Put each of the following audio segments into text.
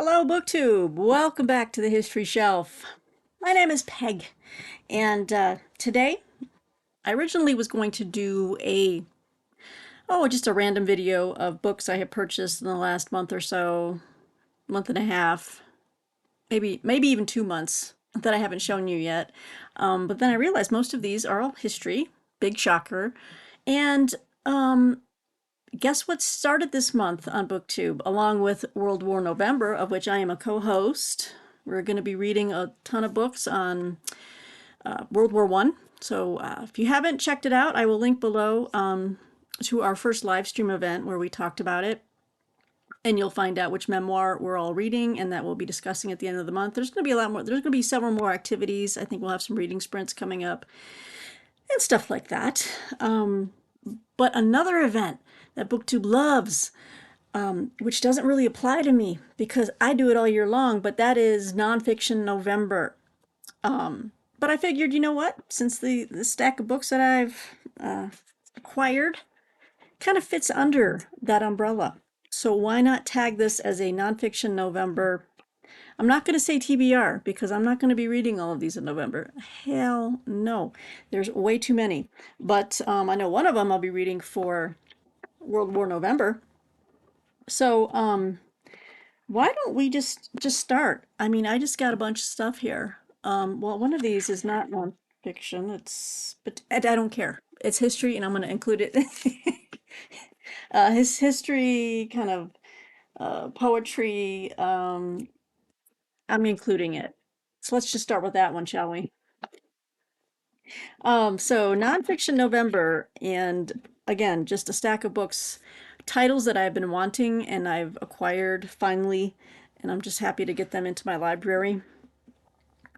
Hello, Booktube. Welcome back to the History Shelf. My name is Peg, and today I originally was going to do just a random video of books I have purchased in the last month or so, month and a half, maybe even 2 months that I haven't shown you yet. But then I realized most of these are all history. Big shocker. And guess what started this month on Booktube, along with World War November, of which I am a co-host. We're going to be reading a ton of books on World War One. So if you haven't checked it out, I will link below to our first live stream event where we talked about it. And you'll find out which memoir we're all reading and that we'll be discussing at the end of the month. There's going to be a lot more. There's going to be several more activities. I think we'll have some reading sprints coming up and stuff like that. But another event that Booktube loves, which doesn't really apply to me because I do it all year long, but that is Nonfiction November. But I figured, you know what? Since the stack of books that I've acquired kind of fits under that umbrella. So why not tag this as a Nonfiction November? I'm not going to say TBR because I'm not going to be reading all of these in November. Hell no. There's way too many. But I know one of them I'll be reading for World War November. So why don't we just start? I mean, I just got a bunch of stuff here. Well, one of these is not nonfiction. But I don't care. It's history, and I'm going to include it. His history, kind of poetry. I'm including it. So let's just start with that one, shall we? So Nonfiction November, and again, just a stack of books, titles that I've been wanting and I've acquired finally, and I'm just happy to get them into my library.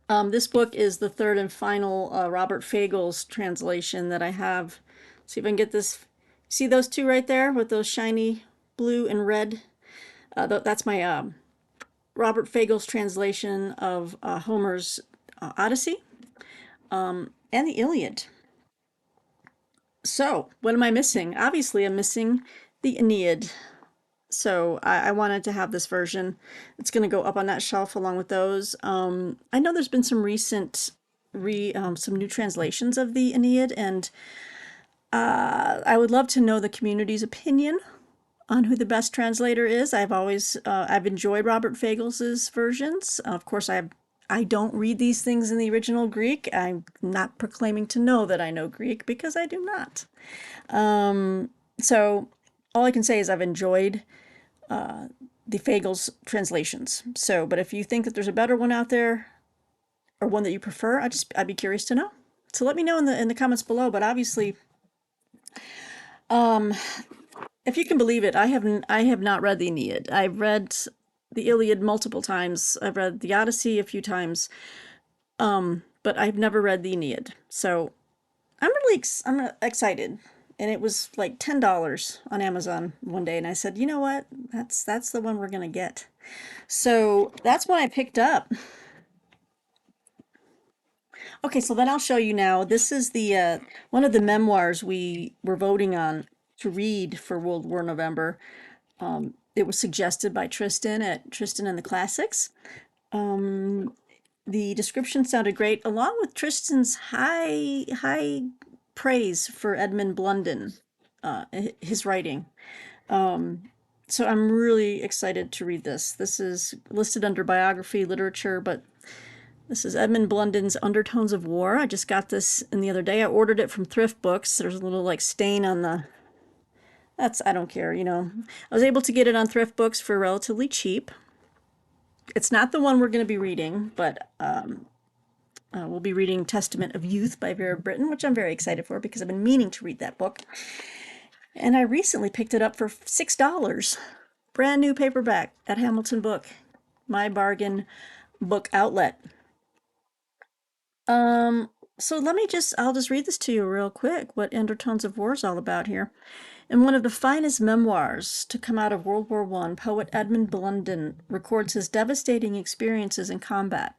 This book is the third and final Robert Fagles translation that I have. See if I can get this. See those two right there with those shiny blue and red? That's my Robert Fagles translation of Homer's Odyssey and the Iliad. So, what am I missing? Obviously, I'm missing the Aeneid. So, I wanted to have this version. It's going to go up on that shelf along with those. I know there's been some recent, some new translations of the Aeneid, and I would love to know the community's opinion on who the best translator is. I've enjoyed Robert Fagles's versions. Of course, I don't read these things in the original Greek. I'm not proclaiming to know that I know Greek because I do not. So all I can say is I've enjoyed the Fagles translations. So, but if you think that there's a better one out there or one that you prefer, I'd be curious to know. So let me know in the comments below. But obviously, if you can believe it, I have not read the Aeneid. I've read the Iliad multiple times. I've read the Odyssey a few times, but I've never read the Aeneid. So I'm excited. And it was like $10 on Amazon one day, and I said, you know what? That's the one we're gonna get. So that's what I picked up. Okay, so then I'll show you now. This is the one of the memoirs we were voting on to read for World War November. It was suggested by Tristan at Tristan and the Classics. The description sounded great, along with Tristan's high praise for Edmund Blunden, his writing. So I'm really excited to read this. This is listed under biography literature, but this is Edmund Blunden's Undertones of War. I just got this in the other day. I ordered it from Thrift Books. There's a little like stain on the... I don't care, you know. I was able to get it on Thrift Books for relatively cheap. It's not the one we're going to be reading, but we'll be reading Testament of Youth by Vera Brittain, which I'm very excited for because I've been meaning to read that book. And I recently picked it up for $6. Brand new paperback at Hamilton Book, my bargain book outlet. So I'll just read this to you real quick, what Undertones of War is all about here. In one of the finest memoirs to come out of World War I, poet Edmund Blunden records his devastating experiences in combat.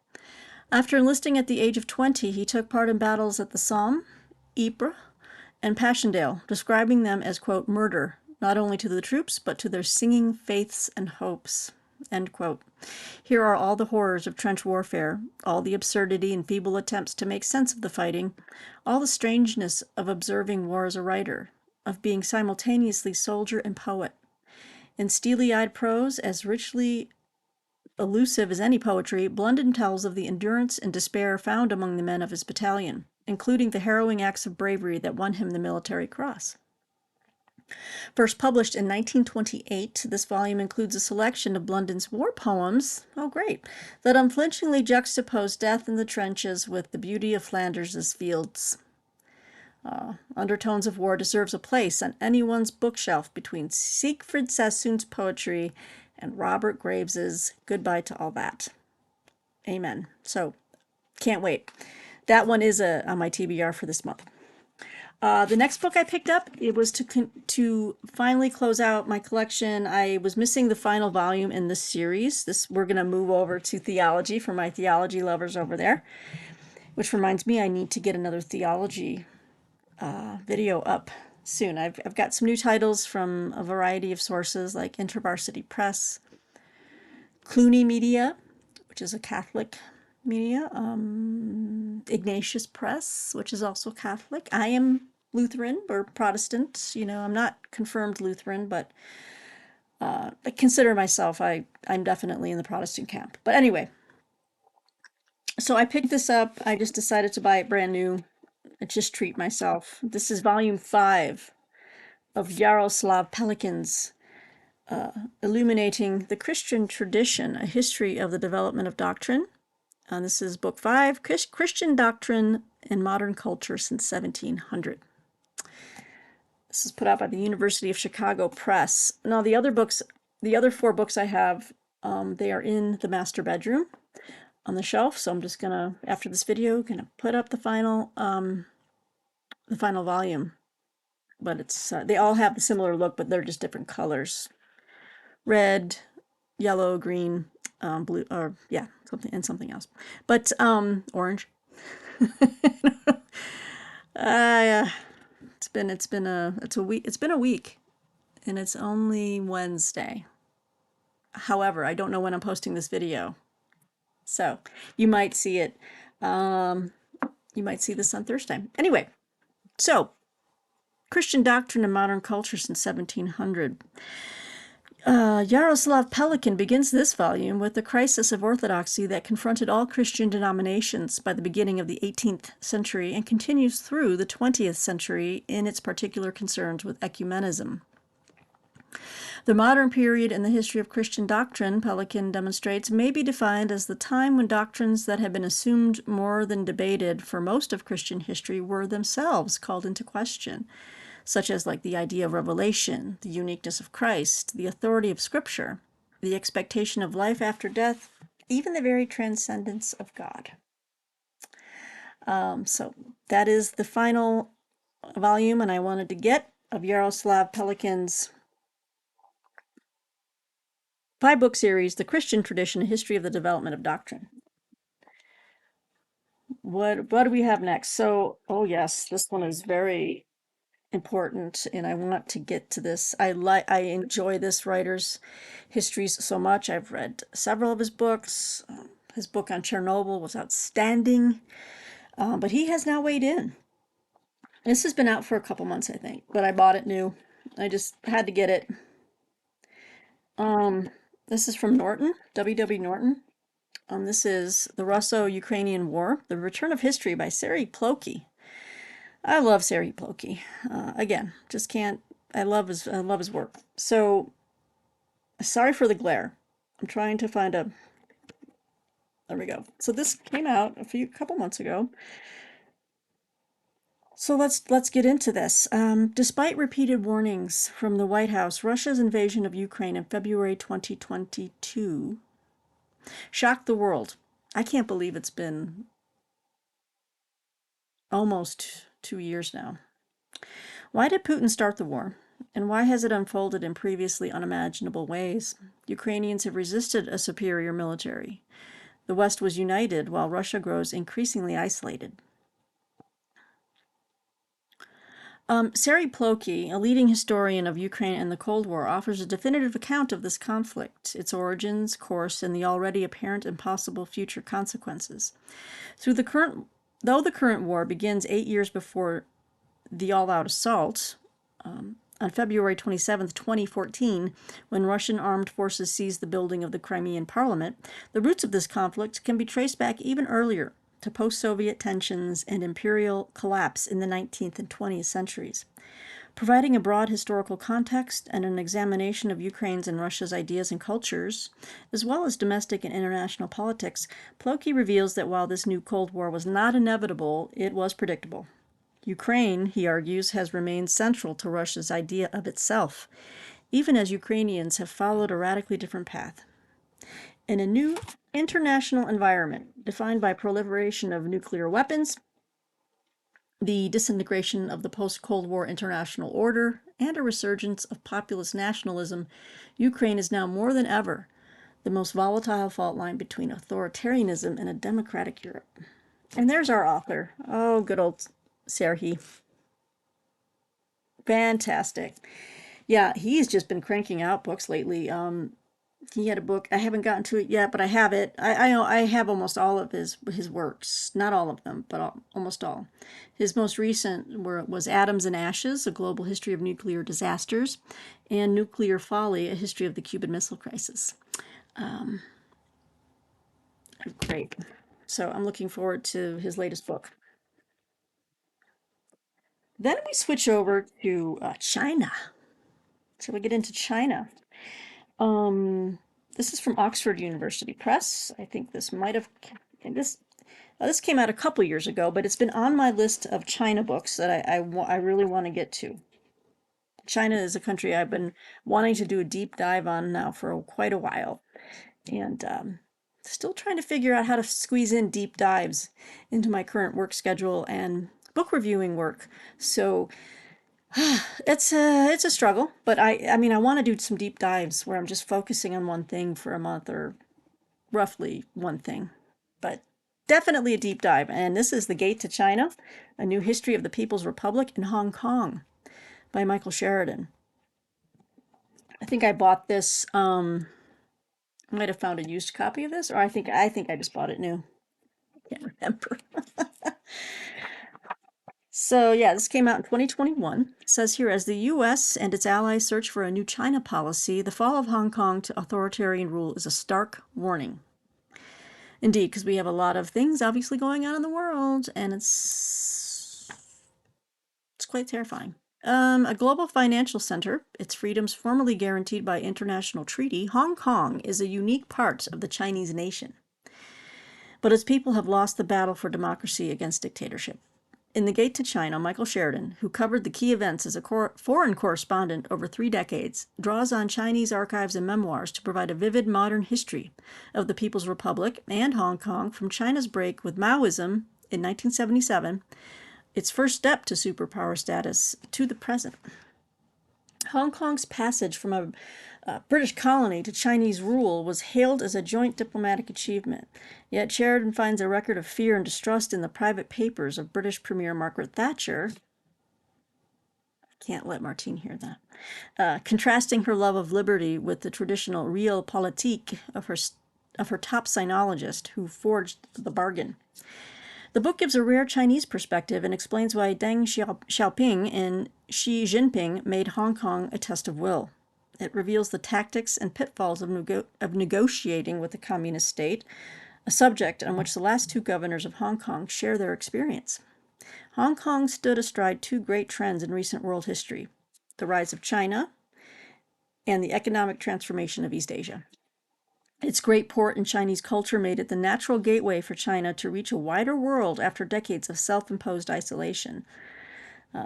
After enlisting at the age of 20, he took part in battles at the Somme, Ypres, and Passchendaele, describing them as, quote, murder, not only to the troops, but to their singing faiths and hopes. End quote. Here are all the horrors of trench warfare, all the absurdity and feeble attempts to make sense of the fighting, all the strangeness of observing war as a writer, of being simultaneously soldier and poet. In steely-eyed prose, as richly elusive as any poetry, Lundon tells of the endurance and despair found among the men of his battalion, including the harrowing acts of bravery that won him the Military Cross. First published in 1928, this volume includes a selection of Lundon'S War Poems, oh great, that unflinchingly juxtapose death in the trenches with the beauty of Flanders' fields. Undertones of War deserves a place on anyone's bookshelf between Siegfried Sassoon's poetry and Robert Graves's Goodbye to All That. Amen. So, can't wait. That one is on my TBR for this month. The next book I picked up, it was to finally close out my collection. I was missing the final volume in this series. We're going to move over to theology for my theology lovers over there, which reminds me I need to get another theology video up soon. I've got some new titles from a variety of sources like InterVarsity Press, Clooney Media, which is a Catholic media, Ignatius Press, which is also Catholic. I am Lutheran or Protestant. You know, I'm not confirmed Lutheran, but I consider myself, I'm definitely in the Protestant camp. But anyway, so I picked this up. I just decided to buy it brand new. I just treat myself. This is volume 5 of Yaroslav Pelikan's Illuminating the Christian Tradition, A History of the Development of Doctrine. This is book 5, Christian Doctrine in Modern Culture Since 1700. This is put out by the University of Chicago Press. Now, the other 4 books I have, they are in the master bedroom on the shelf. So I'm just gonna, after this video, gonna put up the final volume. But it's they all have a similar look, but they're just different colors: red, yellow, green, blue, or yeah, something else. But orange. It's been a week, and it's only Wednesday. However, I don't know when I'm posting this video, so you might see it. You might see this on Thursday. Anyway, so Christian Doctrine in Modern Culture Since 1700. Yaroslav Pelikan begins this volume with the crisis of orthodoxy that confronted all Christian denominations by the beginning of the 18th century and continues through the 20th century in its particular concerns with ecumenism. The modern period in the history of Christian doctrine, Pelikan demonstrates, may be defined as the time when doctrines that had been assumed more than debated for most of Christian history were themselves called into question, such as like the idea of revelation, the uniqueness of Christ, the authority of Scripture, the expectation of life after death, even the very transcendence of God. So that is the final volume, and I wanted to get of Yaroslav Pelikan's 5-book series, The Christian Tradition, A History of the Development of Doctrine. What do we have next? So, oh yes, this one is very important, and I want to get to this. I enjoy this writer's histories so much. I've read several of his books. His book on Chernobyl was outstanding, but he has now weighed in. This has been out for a couple months, I think, but I bought it new. I just had to get it. This is from Norton, W.W. Norton. This is The Russo-Ukrainian War, The Return of History by Serhiy Plokhy. I love Serhiy Plokhy. Again, just can't. I love his work. So, sorry for the glare. I'm trying to find a. There we go. So this came out a couple months ago. So let's get into this. Despite repeated warnings from the White House, Russia's invasion of Ukraine in February 2022 shocked the world. I can't believe it's been almost 2 years now. Why did Putin start the war? And why has it unfolded in previously unimaginable ways? Ukrainians have resisted a superior military. The West was united while Russia grows increasingly isolated. Sari Plokhy, a leading historian of Ukraine and the Cold War, offers a definitive account of this conflict, its origins, course, and the already apparent and possible future consequences. Though the current war begins 8 years before the all-out assault, on February 27, 2014, when Russian armed forces seized the building of the Crimean Parliament, the roots of this conflict can be traced back even earlier, to post-Soviet tensions and imperial collapse in the 19th and 20th centuries. Providing a broad historical context and an examination of Ukraine's and Russia's ideas and cultures, as well as domestic and international politics, Plokhy reveals that while this new Cold War was not inevitable, it was predictable. Ukraine, he argues, has remained central to Russia's idea of itself, even as Ukrainians have followed a radically different path. In a new international environment defined by proliferation of nuclear weapons, the disintegration of the post-Cold War international order, and a resurgence of populist nationalism, Ukraine is now more than ever the most volatile fault line between authoritarianism and a democratic Europe. And there's our author. Oh, good old Serhiy. Fantastic. Yeah, he's just been cranking out books lately. He had a book. I haven't gotten to it yet, but I have it. I have almost all of his works. Not all of them, but almost all. His most recent was Atoms and Ashes: A Global History of Nuclear Disasters, and Nuclear Folly: A History of the Cuban Missile Crisis. Great. So I'm looking forward to his latest book. Then we switch over to China. So we get into China. This is from Oxford University Press. I think this might have this came out a couple years ago, but it's been on my list of China books that I really want to get to. China is a country I've been wanting to do a deep dive on now for quite a while, and still trying to figure out how to squeeze in deep dives into my current work schedule and book reviewing work. So it's a struggle, but I mean I want to do some deep dives where I'm just focusing on one thing for a month, or roughly one thing, but definitely a deep dive. And this is The Gate to China: A New History of the People's Republic in Hong Kong by Michael Sheridan. I think I bought this. I might have found a used copy of this, or I think I just bought it new. I can't remember. So yeah, this came out in 2021. It says here, as the U.S. and its allies search for a new China policy, the fall of Hong Kong to authoritarian rule is a stark warning. Indeed, because we have a lot of things obviously going on in the world, and it's quite terrifying. A global financial center, its freedoms formally guaranteed by international treaty, Hong Kong is a unique part of the Chinese nation. But its people have lost the battle for democracy against dictatorship. In The Gate to China, Michael Sheridan, who covered the key events as a foreign correspondent over 3 decades, draws on Chinese archives and memoirs to provide a vivid modern history of the People's Republic and Hong Kong from China's break with Maoism in 1977, its first step to superpower status, to the present. Hong Kong's passage from a British colony to Chinese rule was hailed as a joint diplomatic achievement. Yet Sheridan finds a record of fear and distrust in the private papers of British Premier Margaret Thatcher. Can't let Martine hear that. Contrasting her love of liberty with the traditional realpolitik of her top sinologist who forged the bargain. The book gives a rare Chinese perspective and explains why Deng Xiaoping and Xi Jinping made Hong Kong a test of will. It reveals the tactics and pitfalls of negotiating with the communist state, a subject on which the last 2 governors of Hong Kong share their experience. Hong Kong stood astride 2 great trends in recent world history: the rise of China and the economic transformation of East Asia. Its great port in Chinese culture made it the natural gateway for China to reach a wider world after decades of self-imposed isolation.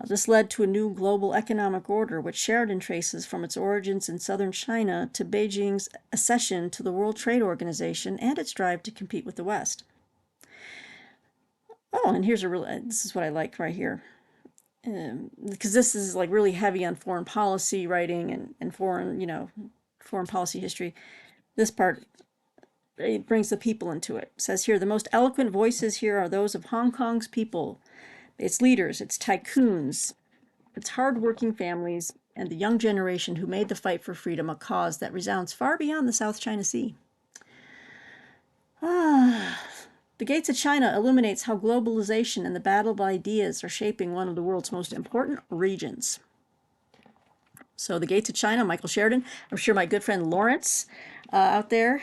This led to a new global economic order, which Sheridan traces from its origins in southern China to Beijing's accession to the World Trade Organization and its drive to compete with the West. Oh, and this is what I like right here. Because this is like really heavy on foreign policy writing and foreign policy history. This part, it brings the people into it. It says here, the most eloquent voices here are those of Hong Kong's people, its leaders, its tycoons, It's hard-working families and the young generation who made the fight for freedom a cause that resounds far beyond the South China Sea. The Gates of China illuminates how globalization and the battle of ideas are shaping one of the world's most important regions. So, The Gates of China, Michael Sheridan. I'm sure my good friend Lawrence out there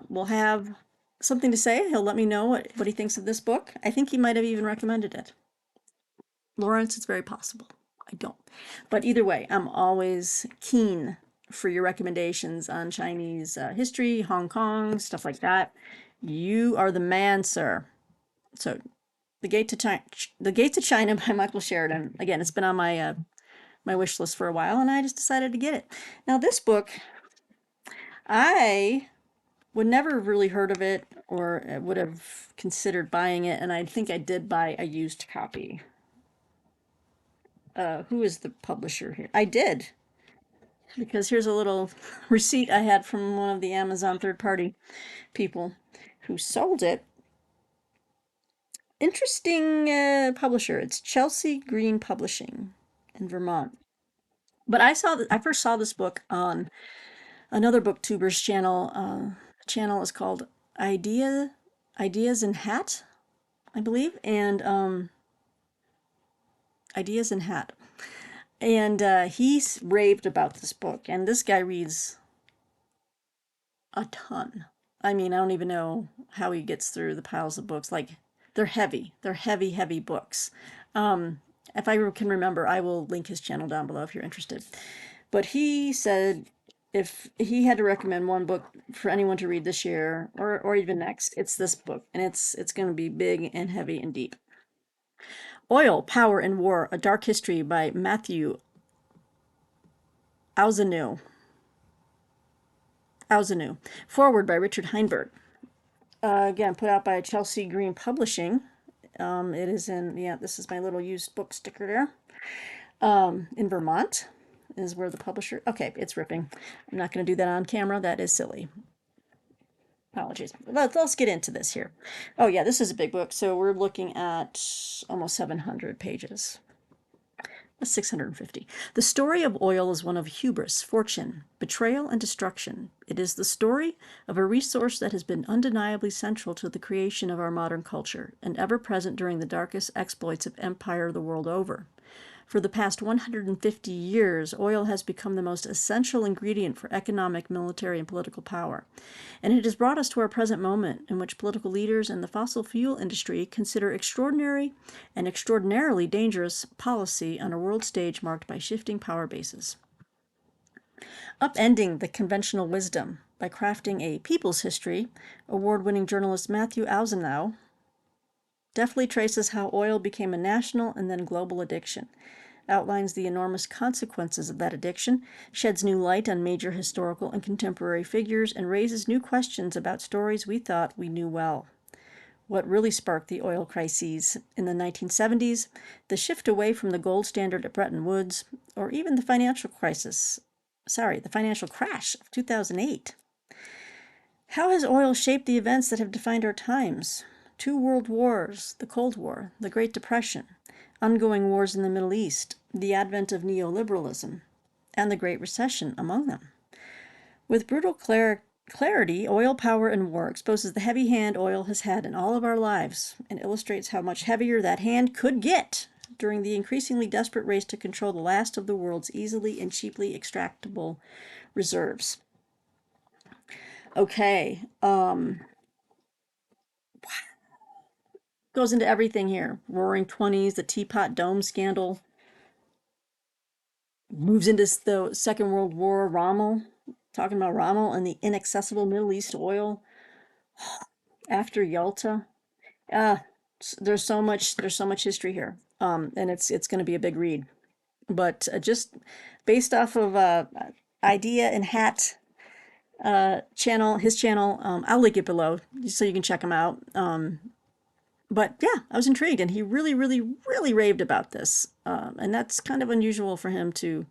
will have something to say. He'll let me know what he thinks of this book. I think he might have even recommended it. Lawrence, it's very possible. I don't. But either way, I'm always keen for your recommendations on Chinese history, Hong Kong, stuff like that. You are the man, sir. So, The Gates of China by Michael Sheridan. Again, it's been on my my wish list for a while, and I just decided to get it. Now, this book, I would never have really heard of it or would have considered buying it, and I think I did buy a used copy. Who is the publisher here? I did, because here's a little receipt I had from one of the Amazon third-party people who sold it. Interesting publisher. It's Chelsea Green Publishing in Vermont. But I first saw this book on another Booktuber's channel. The channel is called Ideas in Hat, I believe, and Ideas in Hat. And he raved about this book, and this guy reads a ton. I mean, I don't even know how he gets through the piles of books. Like, they're heavy. They're heavy, heavy books. If I can remember, I will link his channel down below if you're interested. But he said if he had to recommend one book for anyone to read this year or even next, it's this book, and it's going to be big and heavy and deep. Oil, Power, and War: A Dark History by Matthew Auzanu. Forward by Richard Heinberg. Again, put out by Chelsea Green Publishing. It is in, yeah, this is my little used book sticker there. In Vermont is where the publisher, okay, it's ripping. I'm not going to do that on camera. That is silly. Apologies. Let's get into this here. Oh, yeah, this is a big book. So we're looking at almost 700 pages. 650. The story of oil is one of hubris, fortune, betrayal, and destruction. It is the story of a resource that has been undeniably central to the creation of our modern culture and ever present during the darkest exploits of empire the world over. For the past 150 years, oil has become the most essential ingredient for economic, military, and political power. And it has brought us to our present moment, in which political leaders and the fossil fuel industry consider extraordinary and extraordinarily dangerous policy on a world stage marked by shifting power bases. Upending the conventional wisdom by crafting a people's history, award-winning journalist Matthew Auzanu deftly traces how oil became a national and then global addiction, outlines the enormous consequences of that addiction, sheds new light on major historical and contemporary figures, and raises new questions about stories we thought we knew well. What really sparked the oil crises in the 1970s, the shift away from the gold standard at Bretton Woods, or even the financial crash of 2008. How has oil shaped the events that have defined our times? 2 world wars, the Cold War, the Great Depression, ongoing wars in the Middle East, the advent of neoliberalism, and the Great Recession among them. With brutal clarity, Oil, Power, and War exposes the heavy hand oil has had in all of our lives and illustrates how much heavier that hand could get during the increasingly desperate race to control the last of the world's easily and cheaply extractable reserves. Okay, goes into everything here. Roaring 20s, the Teapot Dome scandal. Moves into the Second World War, Rommel, talking about Rommel and the inaccessible Middle East oil after Yalta. There's so much history here, and it's going to be a big read. But just based off of Idea and Hat channel, his channel, I'll link it below so you can check him out. But yeah, I was intrigued, and he really, really, really raved about this, and that's kind of unusual for him to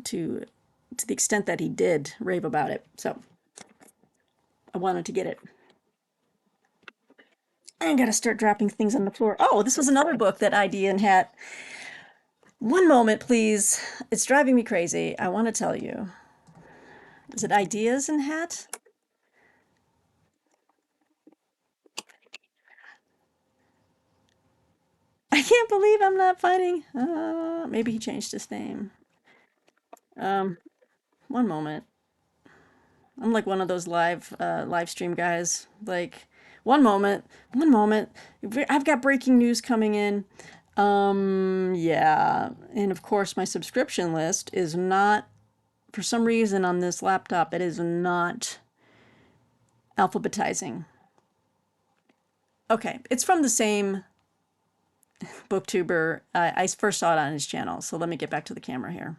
the extent that he did rave about it. So I wanted to get it. I gotta start dropping things on the floor. Oh, this was another book that Idea and Hat One moment, please. It's driving me crazy. I want to tell you. Is it Ideas in Hat? I can't believe I'm not finding. Maybe he changed his name. Um, one moment. I'm like one of those live stream guys. Like, one moment. I've got breaking news coming in. Yeah, and of course my subscription list is not, for some reason on this laptop, it is not alphabetizing. Okay, it's from the same Booktuber. I first saw it on his channel, so let me get back to the camera here.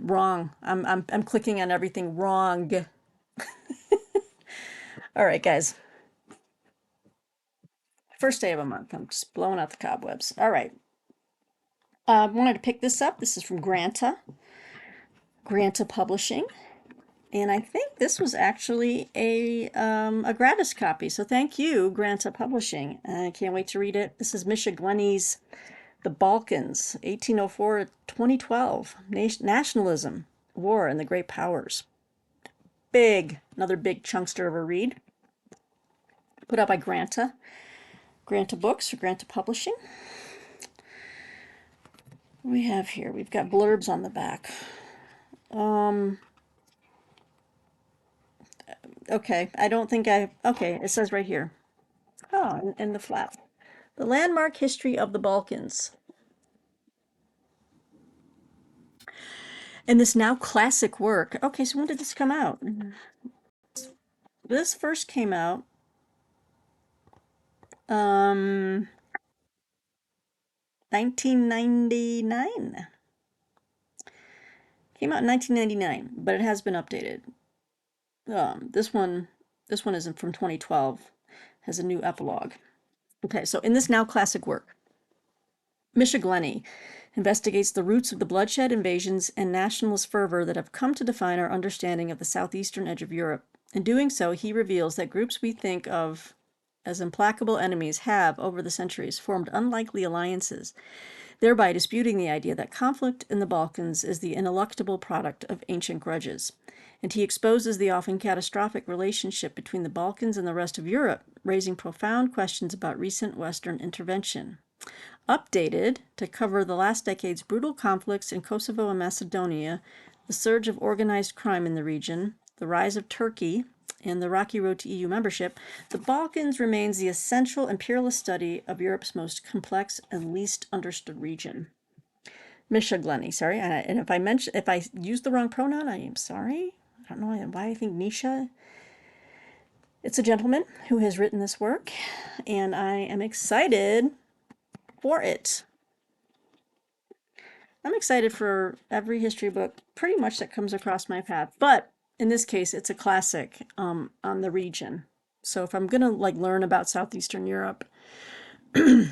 Wrong. I'm clicking on everything wrong. All right, guys. First day of a month. I'm just blowing out the cobwebs. All right. I wanted to pick this up. This is from Granta Publishing. And I think this was actually a gratis copy. So thank you, Granta Publishing. I can't wait to read it. This is Misha Glenny's The Balkans, 1804 to 2012. Nationalism, War, and the Great Powers. Another big chunkster of a read. Put out by Granta Books or Granta Publishing. What do we have here? We've got blurbs on the back. Okay, I don't think okay, it says right here. Oh, in the flap. The Landmark History of the Balkans. And this now classic work. Okay, so when did this come out? This first came out 1999. Came out in 1999, but it has been updated. This one isn't from 2012. Has a new epilogue. Okay, so in this now classic work, Misha Glenny investigates the roots of the bloodshed, invasions, and nationalist fervor that have come to define our understanding of the southeastern edge of Europe. In doing so, he reveals that groups we think of as implacable enemies have, over the centuries, formed unlikely alliances, thereby disputing the idea that conflict in the Balkans is the ineluctable product of ancient grudges. And he exposes the often catastrophic relationship between the Balkans and the rest of Europe, raising profound questions about recent Western intervention. Updated to cover the last decade's brutal conflicts in Kosovo and Macedonia, the surge of organized crime in the region, the rise of Turkey, and the rocky road to EU membership, the Balkans remains the essential imperialist study of Europe's most complex and least understood region. Misha Glenny, sorry, and if I used the wrong pronoun, I am sorry. I don't know why I think Misha. It's a gentleman who has written this work, and I am excited for it. I'm excited for every history book pretty much that comes across my path, but in this case, it's a classic on the region. So if I'm gonna like learn about Southeastern Europe, I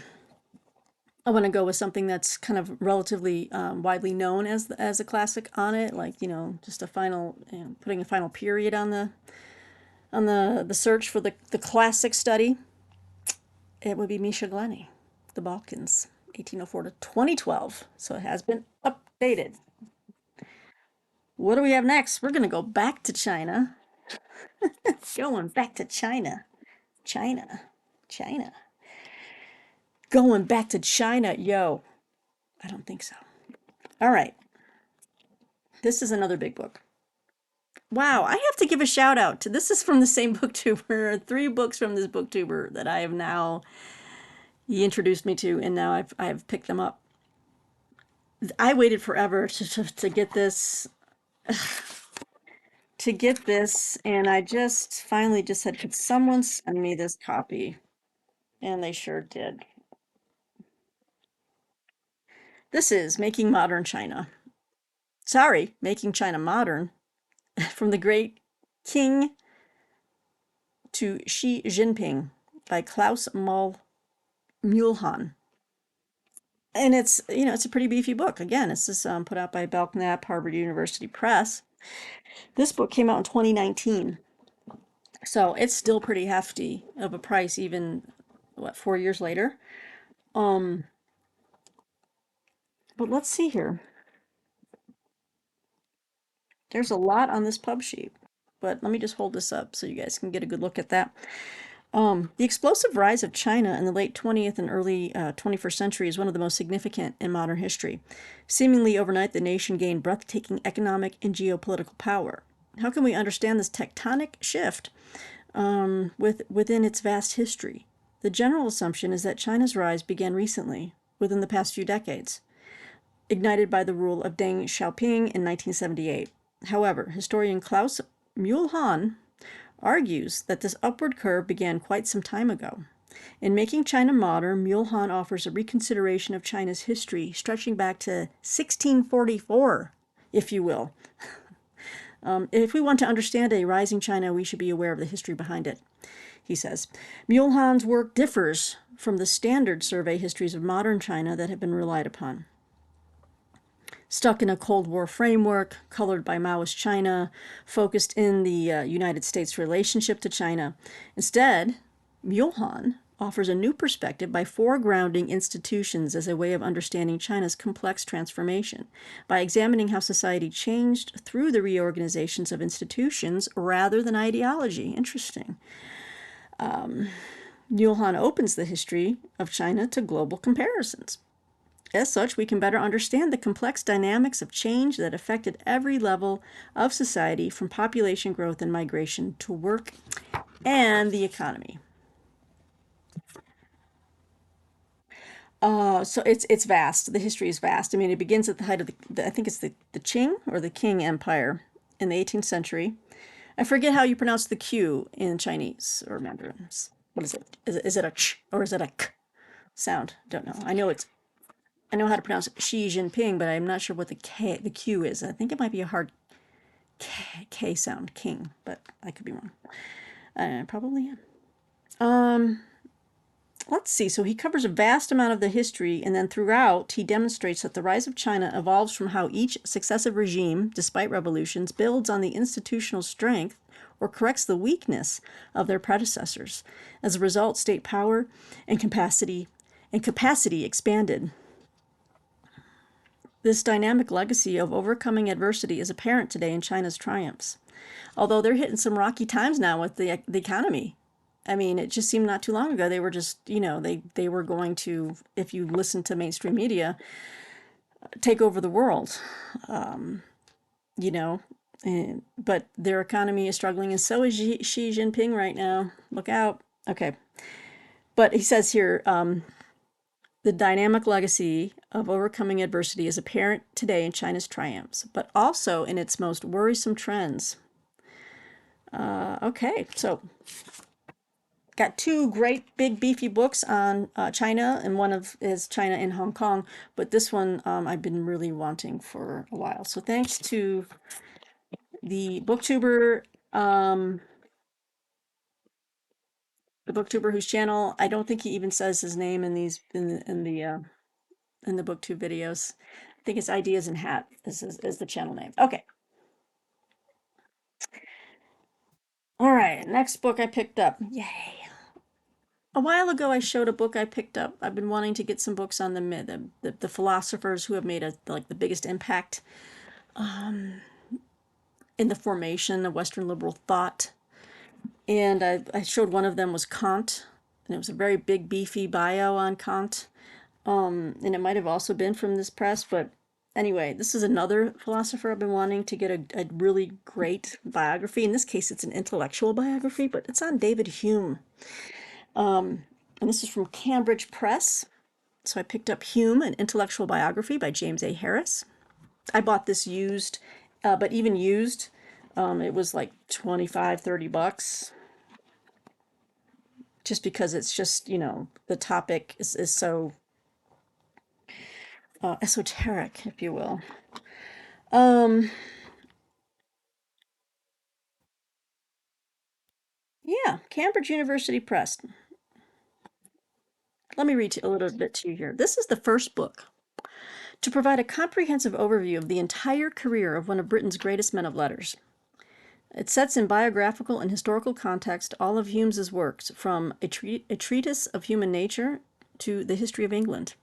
want to go with something that's kind of relatively widely known as a classic on it, like just a final, putting a final period on the search for the classic study. It would be Misha Glenny, The Balkans, 1804 to 2012. So it has been updated. What do we have next? We're going to go back to China. Going back to China. China. China. Going back to China. Yo. I don't think so. All right. This is another big book. Wow, I have to give a shout out to this is from the same booktuber. 3 books from this booktuber that I have now he introduced me to, and now I've picked them up. I waited forever to get this and I just finally just said, could someone send me this copy? And they sure did. This is Making Modern China. Sorry, Making China Modern. From the Great King to Xi Jinping by Klaus Muhlhahn. And it's a pretty beefy book. Again, it's this put out by Belknap Harvard University Press. This book came out in 2019. So it's still pretty hefty of a price, even 4 years later. But But let's see here. There's a lot on this pub sheet, but let me just hold this up so you guys can get a good look at that. The explosive rise of China in the late 20th and early 21st century is one of the most significant in modern history. Seemingly overnight, the nation gained breathtaking economic and geopolitical power. How can we understand this tectonic shift within its vast history? The general assumption is that China's rise began recently, within the past few decades, ignited by the rule of Deng Xiaoping in 1978. However, historian Klaus Mühlhahn argues that this upward curve began quite some time ago. In Making China Modern, Mühlhahn offers a reconsideration of China's history stretching back to 1644, if you will. If we want to understand a rising China, we should be aware of the history behind it, he says. Mühlhahn's work differs from the standard survey histories of modern China that have been relied upon. Stuck in a Cold War framework, colored by Maoist China, focused in the United States' relationship to China. Instead, Mühlhahn offers a new perspective by foregrounding institutions as a way of understanding China's complex transformation, by examining how society changed through the reorganizations of institutions rather than ideology. Interesting. Mühlhahn opens the history of China to global comparisons. As such, we can better understand the complex dynamics of change that affected every level of society, from population growth and migration to work and the economy. So it's vast. The history is vast. I mean, it begins at the height of I think it's the Qing or the Qing Empire in the 18th century. I forget how you pronounce the Q in Chinese or Mandarin. What is it? Is it a ch or is it a k sound? Don't know. I know how to pronounce Xi Jinping, but I'm not sure what the Q is. I think it might be a hard K sound, king, but I could be wrong. I probably am. Let's see. So he covers a vast amount of the history, and then throughout he demonstrates that the rise of China evolves from how each successive regime, despite revolutions, builds on the institutional strength or corrects the weakness of their predecessors. As a result, state power and capacity expanded. This dynamic legacy of overcoming adversity is apparent today in China's triumphs. Although they're hitting some rocky times now with the economy. I mean, it just seemed not too long ago they were just, they were going to, if you listen to mainstream media, take over the world. But their economy is struggling, and so is Xi Jinping right now. Look out. Okay. But he says here, the dynamic legacy of overcoming adversity is apparent today in China's triumphs, but also in its most worrisome trends. Okay, so got two great big beefy books on China, and one is China in Hong Kong, but this one I've been really wanting for a while. So thanks to the Booktuber, whose channel, I don't think he even says his name in the Booktube videos. I think it's Ideas in Hat is the channel name. Okay. All right, next book I picked up. Yay. A while ago I showed a book I picked up. I've been wanting to get some books on the philosophers who have made the biggest impact in the formation of Western liberal thought. And I showed one of them was Kant, and it was a very big beefy bio on Kant. And it might have also been from this press, but anyway, this is another philosopher I've been wanting to get a really great biography. In this case, it's an intellectual biography, but it's on David Hume. And this is from Cambridge Press. So I picked up Hume, an intellectual biography by James A. Harris. I bought this used, but even used, it was like $25-30. Just because it's just, the topic is so esoteric, if you will. Yeah, Cambridge University Press. Let me read a little bit to you here. This is the first book to provide a comprehensive overview of the entire career of one of Britain's greatest men of letters. It sets in biographical and historical context all of Hume's works, from a treatise of human nature to the history of England.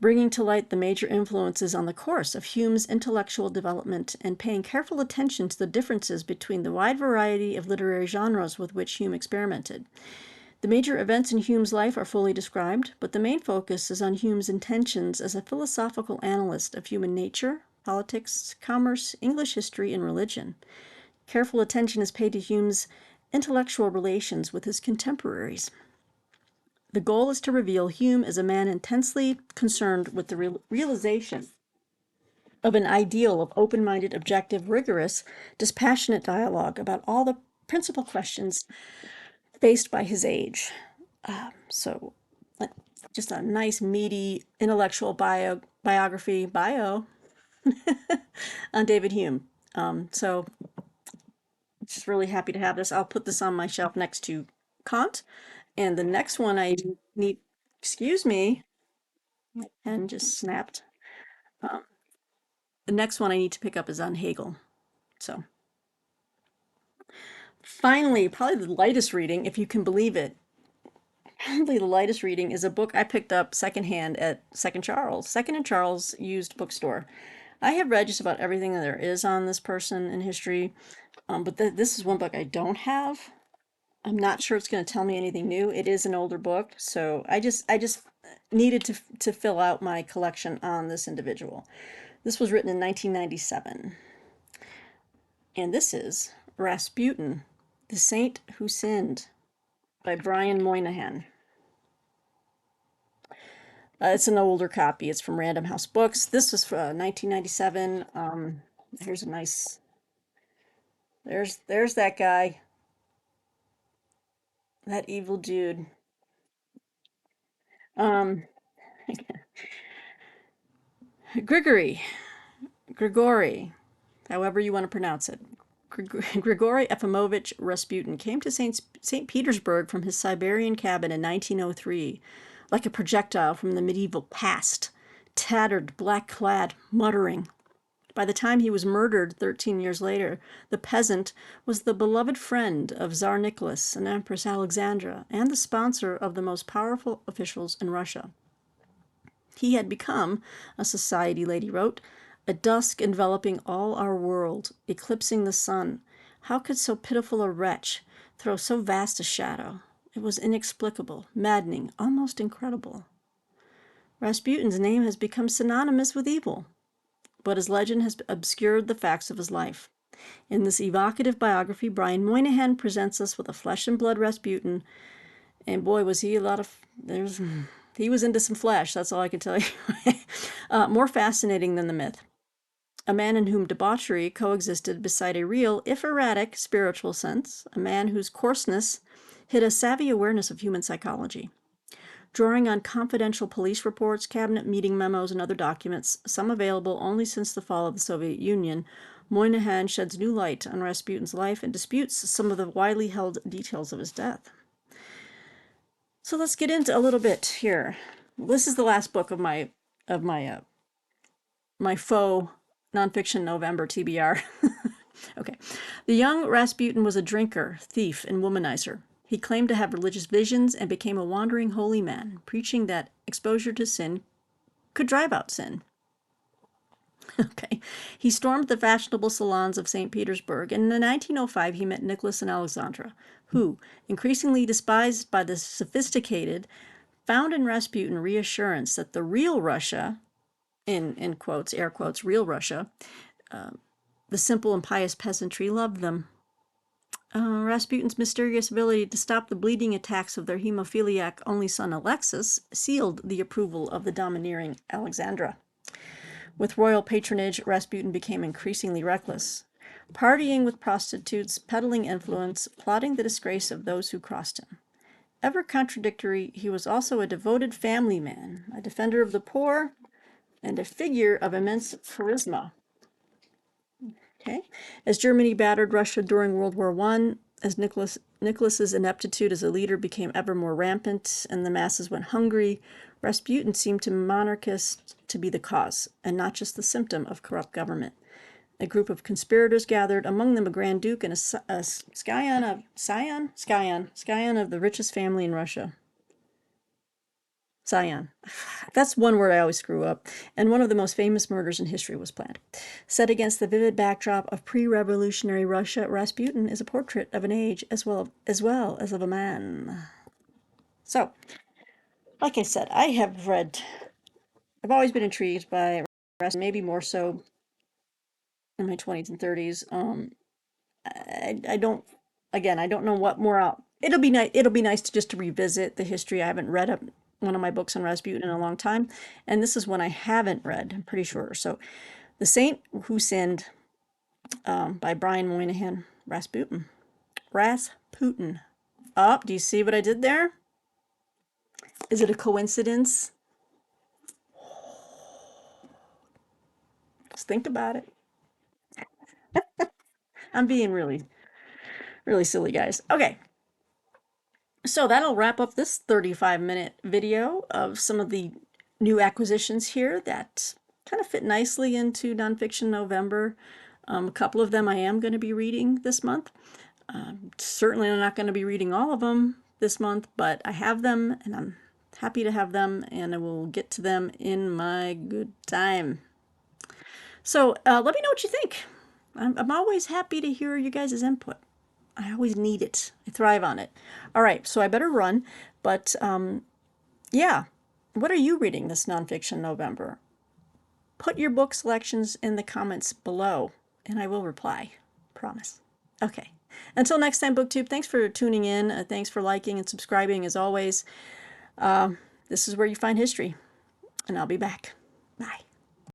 bringing to light the major influences on the course of Hume's intellectual development and paying careful attention to the differences between the wide variety of literary genres with which Hume experimented. The major events in Hume's life are fully described, but the main focus is on Hume's intentions as a philosophical analyst of human nature, politics, commerce, English history, and religion. Careful attention is paid to Hume's intellectual relations with his contemporaries. The goal is to reveal Hume as a man intensely concerned with the realization of an ideal of open-minded, objective, rigorous, dispassionate dialogue about all the principal questions faced by his age. So just a nice, meaty, intellectual biography on David Hume. So just really happy to have this. I'll put this on my shelf next to Kant. And the next one I need, excuse me, my pen just snapped. The next one I need to pick up is on Hegel. So finally, probably the lightest reading, if you can believe it, probably the lightest reading is a book I picked up secondhand at Second and Charles used bookstore. I have read just about everything that there is on this person in history, but this is one book I don't have. I'm not sure it's going to tell me anything new. It is an older book, so I just needed to fill out my collection on this individual. This was written in 1997, and this is Rasputin, the Saint Who Sinned by Brian Moynihan. It's an older copy. It's from Random House Books. This was for 1997. Here's a nice. There's that guy. That evil dude. Grigory, however you want to pronounce it. Grigory Efimovich Rasputin came to St. Petersburg from his Siberian cabin in 1903, like a projectile from the medieval past, tattered, black-clad, muttering. By the time he was murdered 13 years later, the peasant was the beloved friend of Tsar Nicholas and Empress Alexandra and the sponsor of the most powerful officials in Russia. He had become, a society lady wrote, a dusk enveloping all our world, eclipsing the sun. How could so pitiful a wretch throw so vast a shadow? It was inexplicable, maddening, almost incredible. Rasputin's name has become synonymous with evil, but his legend has obscured the facts of his life. In this evocative biography, Brian Moynihan presents us with a flesh-and-blood Rasputin, and boy, was he he was into some flesh, that's all I can tell you. More fascinating than the myth. A man in whom debauchery coexisted beside a real, if erratic, spiritual sense, a man whose coarseness hid a savvy awareness of human psychology. Drawing on confidential police reports, cabinet meeting memos, and other documents, some available only since the fall of the Soviet Union, Moynihan sheds new light on Rasputin's life and disputes some of the widely held details of his death. So let's get into a little bit here. This is the last book of my faux nonfiction November TBR. Okay. The young Rasputin was a drinker, thief, and womanizer. He claimed to have religious visions and became a wandering holy man, preaching that exposure to sin could drive out sin. Okay. He stormed the fashionable salons of St. Petersburg, and in 1905 he met Nicholas and Alexandra, who, increasingly despised by the sophisticated, found in Rasputin reassurance that the real Russia, in quotes, air quotes, real Russia, the simple and pious peasantry loved them. Rasputin's mysterious ability to stop the bleeding attacks of their hemophiliac only son Alexis sealed the approval of the domineering Alexandra. With royal patronage, Rasputin became increasingly reckless, partying with prostitutes, peddling influence, plotting the disgrace of those who crossed him. Ever contradictory, he was also a devoted family man, a defender of the poor, and a figure of immense charisma. Okay. As Germany battered Russia during World War I, as Nicholas's ineptitude as a leader became ever more rampant and the masses went hungry, Rasputin seemed to monarchists to be the cause, and not just the symptom of corrupt government. A group of conspirators gathered, among them a Grand Duke and a scion of the richest family in Russia. Scion. That's one word I always screw up. And one of the most famous murders in history was planned. Set against the vivid backdrop of pre-revolutionary Russia, Rasputin is a portrait of an age as well as of a man. So, like I said, I've always been intrigued by Rasputin, maybe more so in my 20s and 30s. I don't, again, I don't know what more out. It'll be nice. It'll be nice to just to revisit the history. I haven't read one of my books on Rasputin in a long time, and this is one I haven't read. I'm pretty sure. So, The Saint Who Sinned by Brian Moynihan. Rasputin. Rasputin. Oh, do you see what I did there? Is it a coincidence? Just think about it. I'm being really, really silly, guys. Okay. So that'll wrap up this 35-minute video of some of the new acquisitions here that kind of fit nicely into Nonfiction November. A couple of them I am going to be reading this month. Certainly I'm not going to be reading all of them this month, but I have them and I'm happy to have them, and I will get to them in my good time. So let me know what you think. I'm always happy to hear you guys' input. I always need it. I thrive on it. All right, so I better run. But yeah, what are you reading this nonfiction November? Put your book selections in the comments below, and I will reply. Promise. Okay. Until next time, Booktube, thanks for tuning in. Thanks for liking and subscribing, as always. This is where you find history, and I'll be back. Bye.